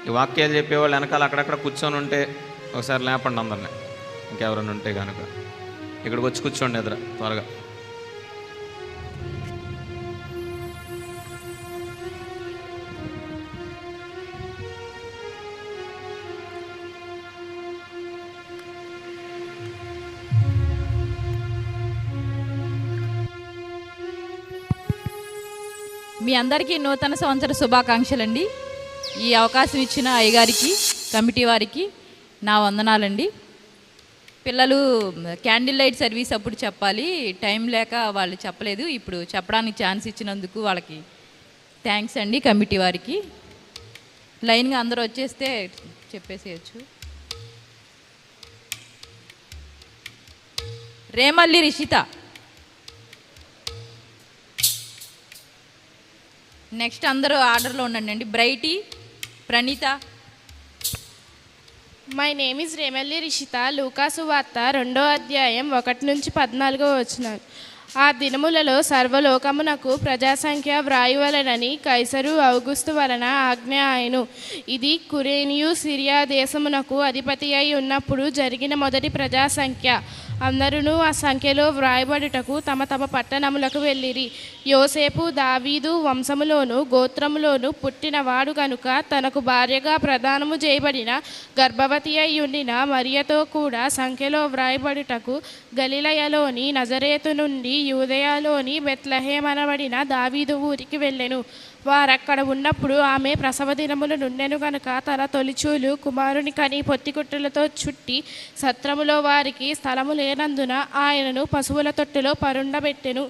ఈ వాక్యాలు చెప్పేవాళ్ళు వెనకాల అక్కడక్కడ కూర్చొని ఉంటే ఒకసారి లేపండి అందరినీ, ఇంకెవరైనా ఉంటే కనుక ఇక్కడికి వచ్చి కూర్చోండి ఎదుర త్వరగా. మీ అందరికీ నూతన సంవత్సర శుభాకాంక్షలండి. ఈ అవకాశం ఇచ్చిన అయ్యగారికి, కమిటీ వారికి నా వందనాలండి. పిల్లలు క్యాండిల్ లైట్ సర్వీస్ అప్పుడు చెప్పాలి, టైం లేక వాళ్ళు చెప్పలేదు. ఇప్పుడు చెప్పడానికి ఛాన్స్ ఇచ్చినందుకు వాళ్ళకి థ్యాంక్స్ అండి. కమిటీ వారికి లైన్గా అందరూ వచ్చేస్తే చెప్పేసేయచ్చు. రేమల్లి రిషిత, నెక్స్ట్ అందరూ ఆర్డర్లో ఉండండి. Brighty, Praneetha. My name is Remalli Rishitha. లూకాసు వార్త 2వ అధ్యాయం 1-14 ఆ దినములలో సర్వలోకమునకు ప్రజాసంఖ్య వ్రాయువలనని కైసరు ఔగుస్తు వలన ఆజ్ఞ ఆయను. ఇది కురేనియు సిరియా దేశమునకు అధిపతి అయి ఉన్నప్పుడు జరిగిన మొదటి ప్రజాసంఖ్య. అందరూ ఆ సంఖ్యలో వ్రాయబడుటకు తమ తమ పట్టణములకు వెళ్ళిరి. యోసేపు దావీదు వంశములోను గోత్రములోను పుట్టినవాడు కనుక తనకు భార్యగా ప్రదానము చేయబడిన గర్భవతి అయి ఉండిన మరియతో కూడా సంఖ్యలో వ్రాయబడుటకు గలిలయలోని నజరేతు నుండి యూదయలోని బెత్లెహేమనబడిన దావీదు ఊరికి వెళ్ళెను. వారక్కడ ఉన్నప్పుడు ఆమె ప్రసవ దినములు నుండెను కనుక తన తొలిచూలు కుమారుని కని పొత్తిగుట్టలతో చుట్టి సత్రములో వారికి స్థలము లేనందున ఆయనను పశువుల తొట్టులో పరుండబెట్టెను.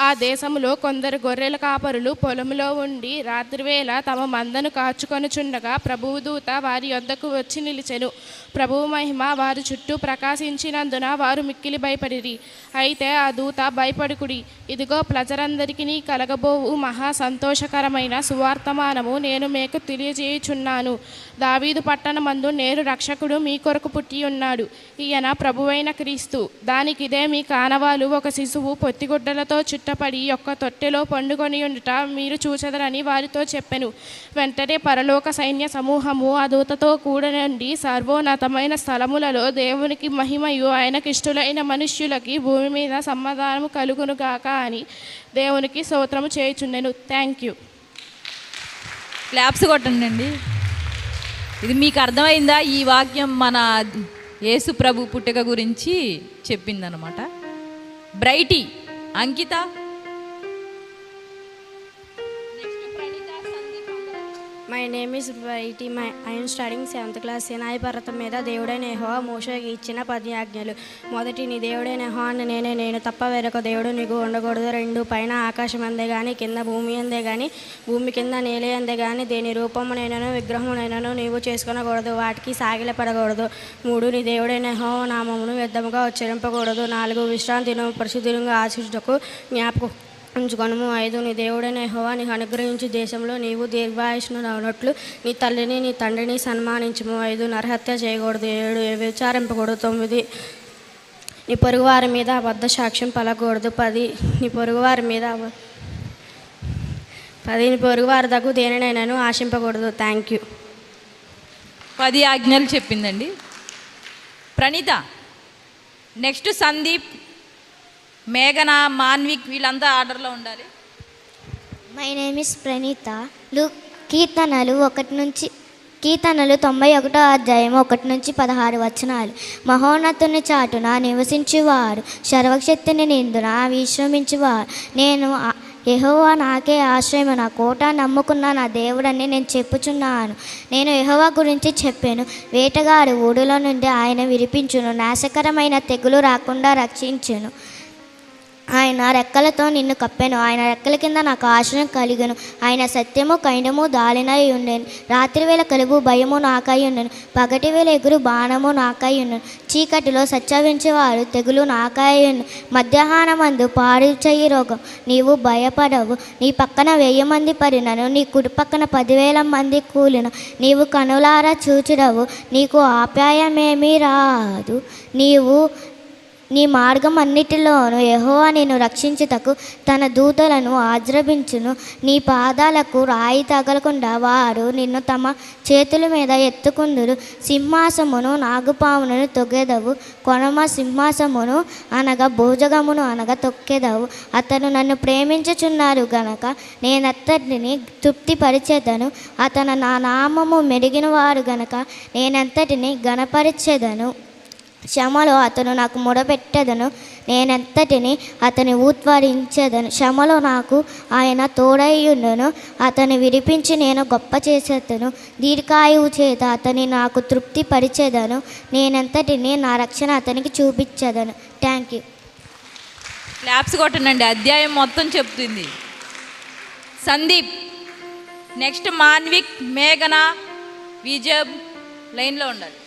ఆ దేశములో కొందరు గొర్రెల కాపరులు పొలములో ఉండి రాత్రివేళ తమ మందను కాచుకొనుచుండగా ప్రభువు దూత వారి యొద్దకు వచ్చి నిలిచెను. ప్రభువు మహిమ వారి చుట్టూ ప్రకాశించినందున వారు మిక్కిలి భయపడిరి. అయితే ఆ దూత, భయపడుకుడి, ఇదిగో ప్రజలందరికీ కలగబోవు మహా సంతోషకరమైన సువార్తమానము నేను మీకు తెలియజేయుచున్నాను. దావీదు పట్టణమందు నేడు రక్షకుడు మీ కొరకు పుట్టి ఉన్నాడు. ఈయన ప్రభువైన క్రీస్తు. దానికిదే మీ కానవాలు, ఒక శిశువు పొత్తిగుడ్డలతో చుట్టపడి ఒక్క తొట్టెలో పండుకొని ఉండుట మీరు చూచెదరని వారితో చెప్పెను. వెంటనే పరలోక సైన్య సమూహము ఆ దూతతో కూడనుండి సర్వోన్నతమైన స్థలములలో దేవునికి మహిమయు ఆయనకిష్టులైన మనుష్యులకి భూమి మీద సమాధానము కలుగునుగాక అని దేవునికి స్తోత్రము చేయుచుండెను. Thank you. క్లాప్స్ కొట్టండి. ఇది మీకు అర్థమైందా? ఈ వాక్యం మన యేసు ప్రభు పుట్టుక గురించి చెప్పిందనమాట. Brighty, Ankitha, my name is Brighty. I am studying 7th class. సినాయి పర్వతం మీద దేవుడైన యెహోవా మోషేకి ఇచ్చిన 10 ఆజ్ఞలు. మొదటి, నీ దేవుడైన యెహోవాను నేను తప్ప వేరొక దేవుడు నీకు ఉండకూడదు. 2, పైన ఆకాశం అందే కానీ కింద భూమి అందే కానీ భూమి కింద నేలే అందే కానీ దేని రూపమునైనను విగ్రహమునైనను నీవు చేసుకొనకూడదు, వాటికి సాగిలపడకూడదు. 3, నీ దేవుడైన యెహోవా నామమును వ్యర్థముగా ఉచ్చరింపకూడదు. 4, విశ్రాంతి దినము పరిశుద్ధంగా ఆచరించుటకు జ్ఞాపకం ఉంచుకొనుము. 5, నీ దేవుడైన యెహోవా నీకు అనుగ్రహించు దేశంలో నీవు దీర్ఘాయుష్ను ఉన్నట్లు నీ తల్లిని నీ తండ్రిని సన్మానించుము. 5, నరహత్య చేయకూడదు. 7, విచారింపకూడదు. 9, నీ పొరుగువారి మీద అబద్ధ సాక్ష్యం పలకూడదు. 10, నీ పొరుగువారి దగ్గు దేనినైనాను ఆశింపకూడదు. Thank you. 10 ఆజ్ఞలు చెప్పిందండి ప్రణీత. నెక్స్ట్ సందీప్, మేఘన, మాన్విక్, వీళ్ళంతా ఆర్డర్లో ఉండాలి. My name is Praneetha. కీర్తనలు 91వ అధ్యాయం 1-16 మహోన్నతుని చాటున నివసించువారు, సర్వశక్తిని నిందున విశ్రమించువారు. నేను యెహోవా నాకే ఆశ్రయము, నా కోట, నమ్ముకున్న నా దేవుడని నేను చెప్పుచున్నాను. నేను యెహోవా గురించి చెప్పాను. వేటగాడు ఊడులో నుండి ఆయన విడిపించును, నాశకరమైన తెగులు రాకుండా రక్షించును. ఆయన రెక్కలతో నిన్ను కప్పెను, ఆయన రెక్కల కింద నాకు ఆశ్రయం కలిగెను. ఆయన సత్యము కైండము దాలినై ఉండెను. రాత్రివేళ కలుగు భయము నాకై ఉండెను, పగటివేళ ఎగురు బాణము నాకై ఉండెను. చీకటిలో సచ్చవించేవారు తెగులు నాకై ఉండెను. మధ్యాహ్నమందు పాడు చెయ్యి రోగం నీవు భయపడవు. నీ పక్కన 1000 మంది పడినను, నీ కుడి పక్కన 10,000 మంది కూలిన, నీవు కనులారా చూచుడవు, నీకు ఆప్యాయమేమీ రాదు. నీ మార్గం అన్నిటిలోనూ యెహోవా నిన్ను రక్షించుటకు తన దూతలను ఆజ్రభించును. నీ పాదాలకు రాయి తగలకుండా వారు నిన్ను తమ చేతుల మీద ఎత్తుకుందురు. సింహాసమును నాగుపామును తొగెదవు, కొనమ సింహాసమును అనగా భోజగమును అనగా తొక్కెదవు. అతను నన్ను ప్రేమించుచున్నారు గనక నేనెంతటిని తృప్తిపరిచెదను. అతను నా నామము మెరిగిన వారు గనక నేనెంతటిని గణపరిచెదను. శ్రమలో అతను నాకు మొరపెట్టెదను, నేనెంతటిని అతని ఉద్వారించెదను. శ్రమలో నాకు ఆయన తోడయ్యుండును, అతని విడిపించి నేను గొప్ప చేసేదను. దీర్ఘాయువు చేత అతని నాకు తృప్తి పరిచెదను, నేనెంతటిని నా రక్షణ అతనికి చూపించెదను. Thank you. క్లాప్స్ కొట్టనండి, అధ్యాయం మొత్తం చెప్తుంది. సందీప్, నెక్స్ట్ మాన్విక్, మేఘన, విజయ్ లైన్లో ఉండాలి.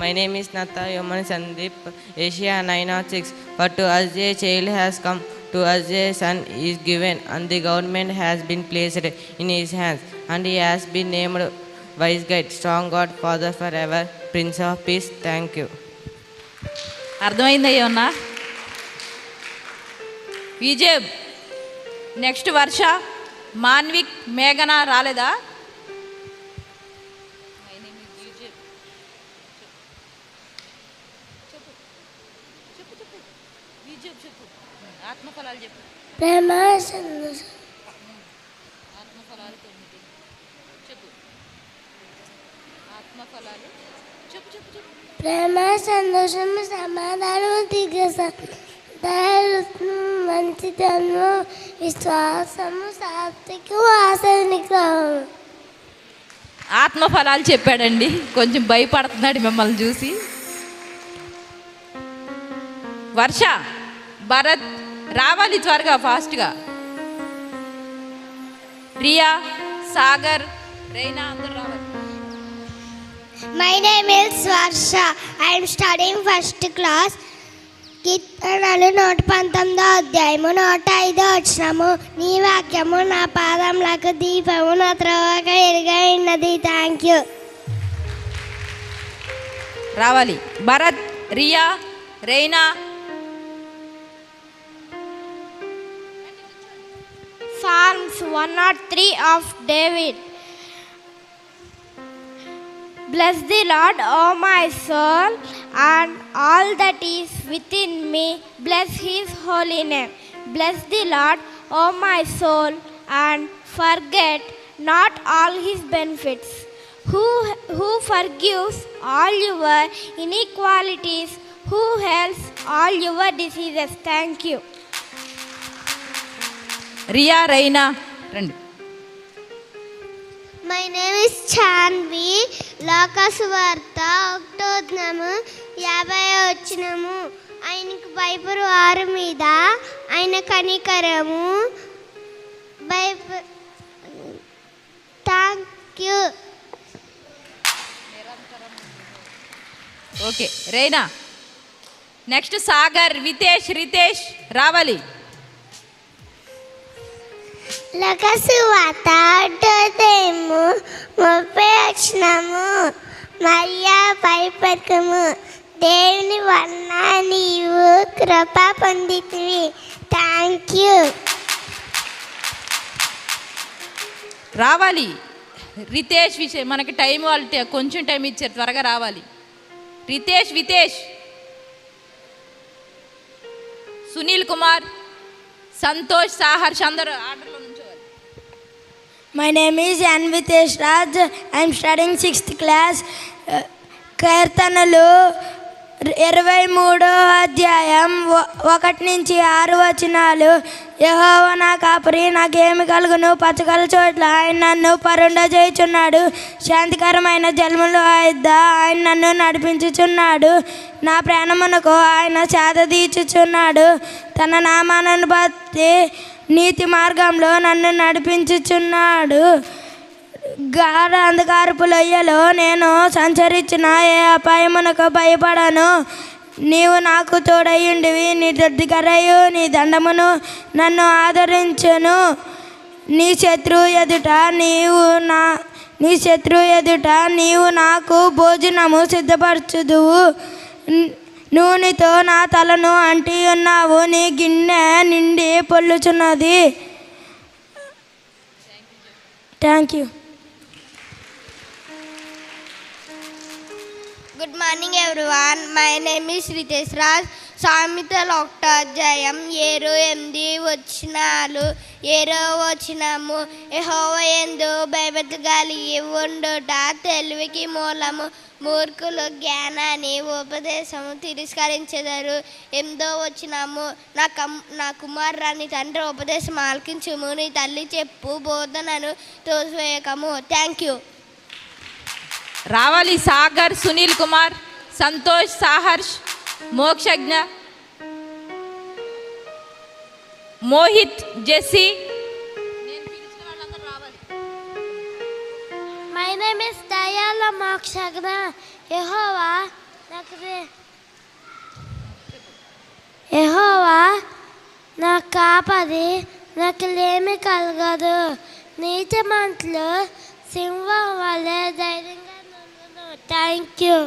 My name is Natha Yoman Sandeep, Asia 906. For to us a child has come, to us a son is given, and the government has been placed in his hands, and he has been named Wise Guide, Strong God, Father forever, Prince of Peace. Thank you. అర్థమైందయ్యా ఉన్నా. Vijay, next వర్ష, మాన్విక్, మేఘన రాలేదా? ఆత్మఫలాలు చెప్పు. ప్రేమ ఆత్మఫలాలు 9 చెప్పు. ఆత్మఫలాలు చెప్పు చెప్పు చెప్పు. ప్రేమ, సంతోషము, సమాధానము, దయను, మంచితనము, విశ్వాసము, సాత్వికము, ఆశానిగ్రహము. ఆత్మఫలాలు చెప్పాడండి. కొంచెం భయపడుతున్నాడు మిమ్మల్ని చూసి. వర్ష, భరత్ రావాలి త్వరగా, ఫాస్ట్గా. రియా, సాగర్, రైనా అందరు రావాలి. My name is Varsha. I am studying first class. కీర్తనలు 119 అధ్యాయము 105 వచనము. నీ వాక్యము నా పాదములకు దీపము, నా త్రోవకు ఎరుగై ఉన్నది. Thank you. రావాలి. Bharat, Riya, Raina. Psalms 103 of David. Bless the Lord, O my soul, and all that is within me. Bless his holy name. Bless the Lord, O my soul, and forget not all his benefits. Who forgives all your iniquities, who heals all your diseases. Thank you. Riya, Raina రండి. My name is Chanvi. లోకసువార్త 1:50 వచనము. ఆయనకు భయపడు వారి మీద ఆయన కనికరము. Thank you. Okay Raina. Next Sagar, Vitesh, Ritesh రావాలి. లోకసువార్త 1:30 వచనము. మరియా భయపడకము, దేవుని వలన నీవు కృప పొందితివి. Thank you. రావాలి. రితేష్, విషయం మనకి టైం వాళ్ళు కొంచెం టైం ఇచ్చారు, త్వరగా రావాలి. రితేష్, వితేష్, సునీల్ కుమార్, సంతోష్, సాహర్ష్ అందరూ ఆర్డర్లో నుంచోవాలి. My name is N. Vitesh Raj. I am studying 6th class. కీర్తనలు 23 అధ్యాయం 1-6 వచనాలు. యెహోవా నా కాపరి, నాకేమి కలుగును? పచ్చగల చోట్ల ఆయన నన్ను పరుండజేయుచున్నాడు. శాంతికరమైన జలముల వద్ద ఆయన నన్ను నడిపించుచున్నాడు. నా ప్రాణమునకు ఆయన సేద తీర్చుచున్నాడు. తన నామాన్ని బట్టి నీతి మార్గంలో నన్ను నడిపించుచున్నాడు. గాఢ అంధకారపు లోయలో నేను సంచరించిన ఏ అపాయమునకు భయపడను. నీవు నాకు తోడయ్యుండివి, నీ దొడ్డికరయు నీ దండమును నన్ను ఆదరించును. నీ శత్రువు ఎదుట నీవు నాకు భోజనము సిద్ధపరచుదువు. నూనెతో నా తలను అంటి ఉన్నావు, నీ గిన్నె నిండి పొల్లుచున్నది. Thank you. Good morning everyone. My name is Ritesh Raj. సామెతలు 1వ అధ్యాయం 7-8 వచనాలు. 7వ వచనము, యెహోవా యందు భయభక్తులు కలిగి ఉండుట తెలివికి మూలము, మూర్ఖులు జ్ఞానాన్ని ఉపదేశము తిరస్కరించెదరు. 8వ వచనము, నా కుమారుడా నీ తండ్రి ఉపదేశం ఆలకించుము, నీ తల్లి చెప్పు బోధనను తోసివేయకము. Thank you. రావాలి Sagar, Sunil Kumar, Santosh, Saharsh, Mokshagna, Mohit, Jessy. My name is Dayala Mokshagna. యెహోవా నా కాపరి, నాకు లేమి కలగదు. నీతిమంతులు సింహం వలె ధైర్యంగా నుండును. Thank you.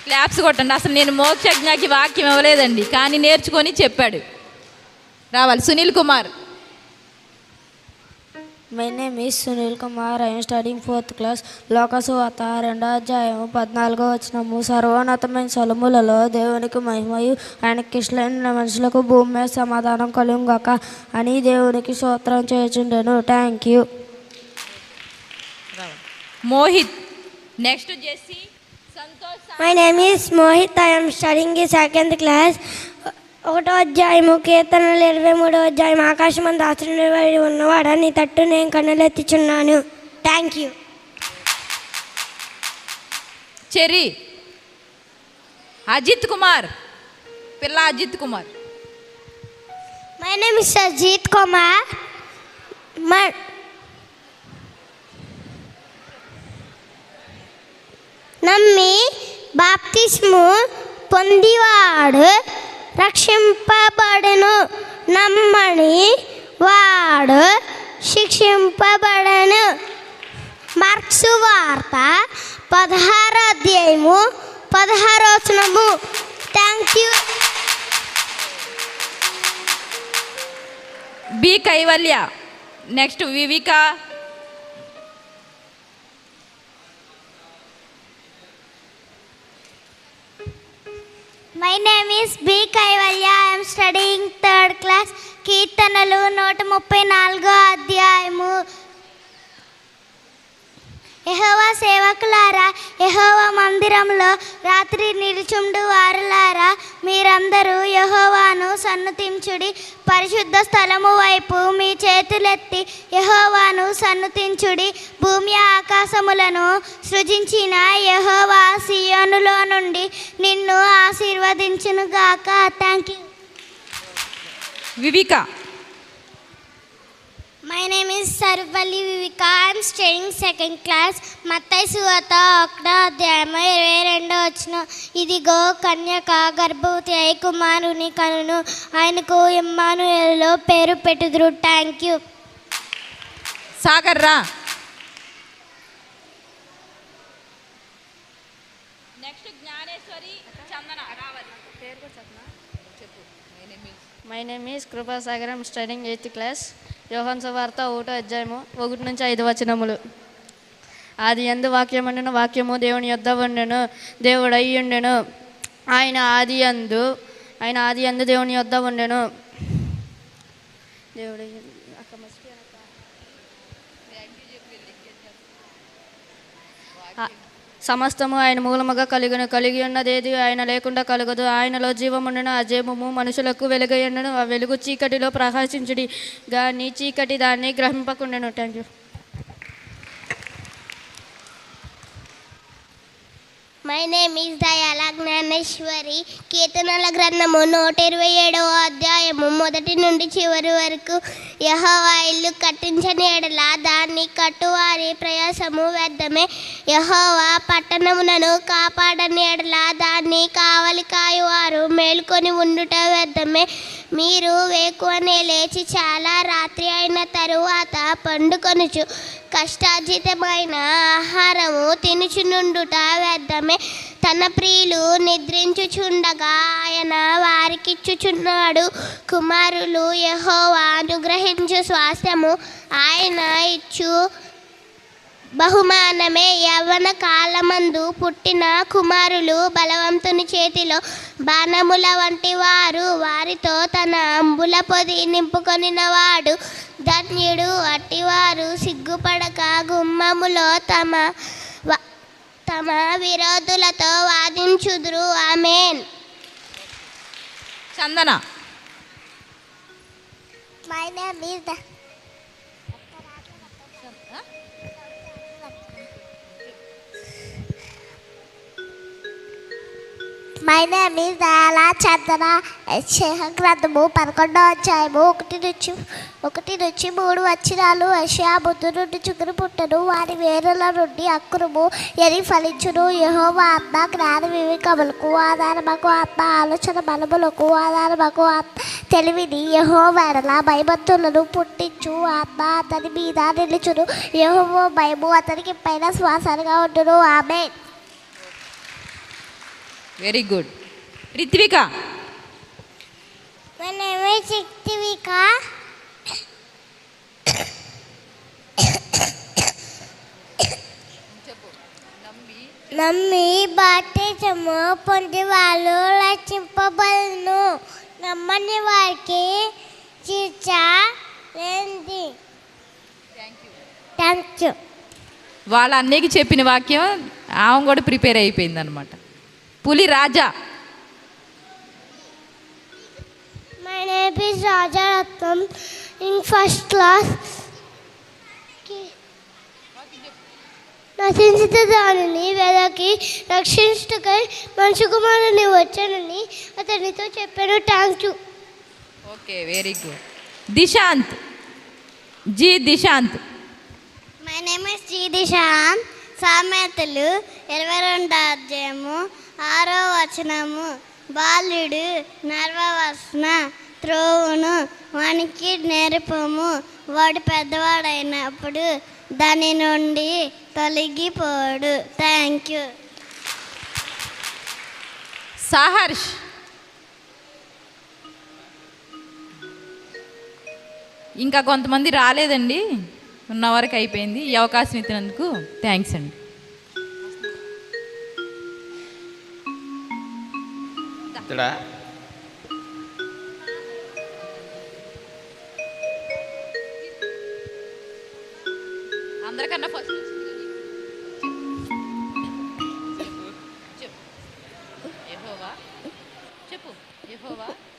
క్లాప్స్ కొట్టండి. అసలు నేను మోక్షజ్ఞకి వాక్యం ఇవ్వలేదండి, కానీ నేర్చుకొని చెప్పాడు. రావాలి Sunil Kumar. My name is Sunil Kumar. I'm studying 4th class. లోకసువార్త 2వ అధ్యాయం 14వ వచనము, సర్వోన్నతమైన స్థలములలో దేవునికి మహిమయు ఆయనకి ఇష్టమైన మనుషులకు భూమి మీద సమాధానం కలుగుగాక అని దేవునికి స్తోత్రం చేయుచుండెను. Thank you. Mohit. Next Jessy, Santosh. My name is Mohit. I'm studying 2nd class. 1వ అధ్యాయము కీర్తనలు 23వ అధ్యాయం, ఆకాశమందు ఆశ్రయుడై ఉన్నవాడా నీ తట్టు నేను కన్నులెత్తుచున్నాను. Thank you. Cherry. Ajith Kumar, పిల్ల Ajith Kumar. My name is Ajith Kumar. నమ్మి బాప్తిస్ము పొందివాడు రక్షింపబడును, నమ్మని వాడు శిక్షింపబడను. మార్క్సు వార్త 16వ అధ్యాయము 16వ వచనము. Thank you. B Kaivalya. Next Vivika. My name is B Kaivalya. I'm studying 3rd class. కీర్తనలు 134వ అధ్యాయము. యెహోవా సేవకులారా, యెహోవా మందిరంలో రాత్రి నిలుచుండు వారులారా, మీరందరూ యెహోవాను సన్నుతించుడి. పరిశుద్ధ స్థలము వైపు మీ చేతులెత్తి యెహోవాను సన్నుతించుడి. భూమి ఆకాశములను సృజించిన యెహోవా సియోనులో నుండి నిన్ను ఆశీర్వదించునుగాక. Thank you. Vivika. My name is Sarvapalli Vivika. I'm studying 2nd class. మత్తయి సువార్త 1వ అధ్యాయం 22వ వచనం, ఇదిగో కన్యక గర్భవతి అయి కుమారుని కనును, ఆయనకు ఇమ్మానుయేలు పేరు పెట్టుదురు. Thank you. సాగర్ రా. నెక్స్ట్ జ్ఞానేశ్వరి, చందన. రావాలి. My name is Krupasagar. I'm studying 8th class. యోహాను సువార్త 1వ అధ్యాయము 1-5 వచనములు. ఆది యందు వాక్యముండెను, వాక్యము దేవుని యొద్ద ఉండెను, దేవుడు అయ్యుండెను. ఆయన ఆది యందు దేవుని యొద్ద ఉండెను. దేవుడు సమస్తము ఆయన మూలముగా కలిగి ఉన్నదేది ఆయన లేకుండా కలగదు. ఆయనలో జీవముండెను, ఆ జీవము మనుషులకు వెలుగయ్యుండెను. ఆ వెలుగు చీకటిలో ప్రకాశించుడి గాని చీకటి దాన్ని గ్రహింపకుండెను. Thank you. My name is Dayala Gnaneshwari. కీర్తనల గ్రంథము 127వ అధ్యాయము 1 నుండి చివరి వరకు, యెహోవా ఇల్లు కట్టించని ఎడల దాన్ని కట్టువారి ప్రయాసము వ్యర్థమే. యెహోవా పట్టణములను కాపాడని ఎడల దాన్ని కావలి కాయువారు మేలుకొని ఉండుట వ్యర్థమే. మీరు వేకువనే లేచి చాలా రాత్రి అయిన తరువాత పండుకొనుచు కష్టార్జితమైన ఆహారము తినుచునుండుట వ్యర్థమే. తన ప్రియులు నిద్రించుచుండగా ఆయన వారికిచ్చుచున్నాడు. కుమారులు యెహోవా అనుగ్రహించు స్వాస్థ్యము, ఆయన ఇచ్చు బహుమానమే. యవ్వన కాలమందు పుట్టిన కుమారులు బలవంతుని చేతిలో బాణముల వంటి వారు. వారితో తన అంబుల పొది నింపుకొనినవాడు ధన్యుడు. అట్టివారు సిగ్గుపడక గుమ్మములో తమ విరోధులతో వాదించుదురు. ఆమేన్. Chandana. My name is my name is Dayala Chandana. యెషయా గ్రంథము 11వ అధ్యాయము 1-3 వచనాలు. యెషయా బుద్ధు నుండి చిగురు పుట్టను, వారి వేరుల నుండి అక్కురము ఎరి ఫలించును. యెహోవా ఆత్మ జ్ఞాన వివేకములకు ఆధారమగు ఆత్మ, ఆలోచన బలములకు ఆధారమగు ఆత్మ, తెలివిని యెహోవా ఎడల భయభక్తులను పుట్టించు ఆత్మ అతని మీద నిలుచును. యెహోవా భయము అతనికి పైన శ్వాసగా ఉండును. ఆమేన్. Very good. Rithvika. My name is Ritvika. నమ్మి బాప్తిసము పొంది వాళ్ళు రక్షింపబడును. నమ్మని వారికి శిక్ష లేనిది. Thank you. వాళ్ళ అన్నయ్యకి చెప్పిన వాక్యం ఆమె కూడా ప్రిపేర్ అయిపోయింది అనమాట. పులి రాజా. My name is Raja Ratnam in first class. నశించిన దానిని వెదకి రక్షించుటకై మనుష్య కుమారుని వచ్చానని అతనితో చెప్పాను. Thank you. Okay, very good. Dishant. G Dishant. My name is G Dishant. సామెతలు 22వ అధ్యాయము 6వ వచనము. బాలుడు నర్వవసన త్రోవును వానికి నేర్పము, వాడు పెద్దవాడైనప్పుడు దాని నుండి తొలగిపోడు. Thank you. సాహర్ష్. ఇంకా కొంతమంది రాలేదండి, ఉన్న వరకు అయిపోయింది. ఈ అవకాశం ఇచ్చినందుకు థ్యాంక్స్ అండి. ఇతడా అందరికన్నా ఫస్ట్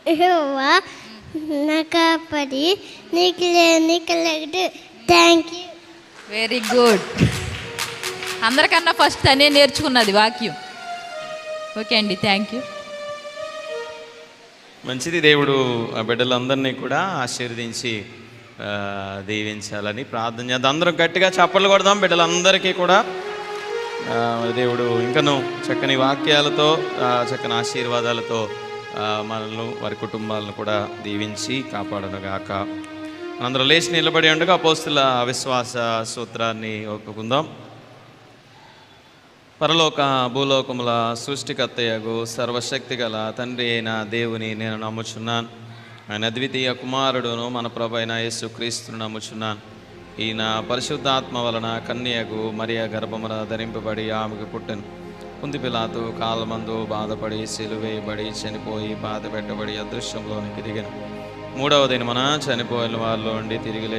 యెహోవా నా కాపరి, నీకు లేని కలగడు. Thank you. Very good. అందరికన్నా ఫస్ట్ తనే నేర్చుకున్నది వాక్యం. ఓకే అండి, థ్యాంక్ యూ. మంచిది. దేవుడు ఆ బిడ్డలందరినీ కూడా ఆశీర్వదించి దీవించాలని ప్రార్థన చేద్దాం. అందరం గట్టిగా చప్పట్లు కొడదాం. బిడ్డలందరికీ కూడా దేవుడు ఇంకను చక్కని వాక్యాలతో చక్కని ఆశీర్వాదాలతో మనల్ని వారి కుటుంబాలను కూడా దీవించి కాపాడనుగాక. మనందరం లేచి నిలబడి ఉండగా అపోస్తుల అవిశ్వాస సూత్రాన్ని ఒప్పుకుందాం. పరలోక భూలోకముల సృష్టికర్తయగు సర్వశక్తి గల తండ్రి అయిన దేవుని నేను నమ్ముచున్నాను. ఆయన అద్వితీయ కుమారుడును మన ప్రభు అయిన యేసుక్రీస్తును నమ్ముచున్నాను. ఈయన పరిశుద్ధాత్మ వలన కన్యకు మరియ గర్భమున ధరింపబడి ఆమెకు పుట్టెను. కుంది పిలాతు కాలమందు బాధపడి సిలువేయబడి చనిపోయి బాధ పెట్టబడి అదృశ్యంలోనికి దిగను. 3వ దినమున చనిపోయిన వాళ్ళు ఉండి తిరిగి లేచి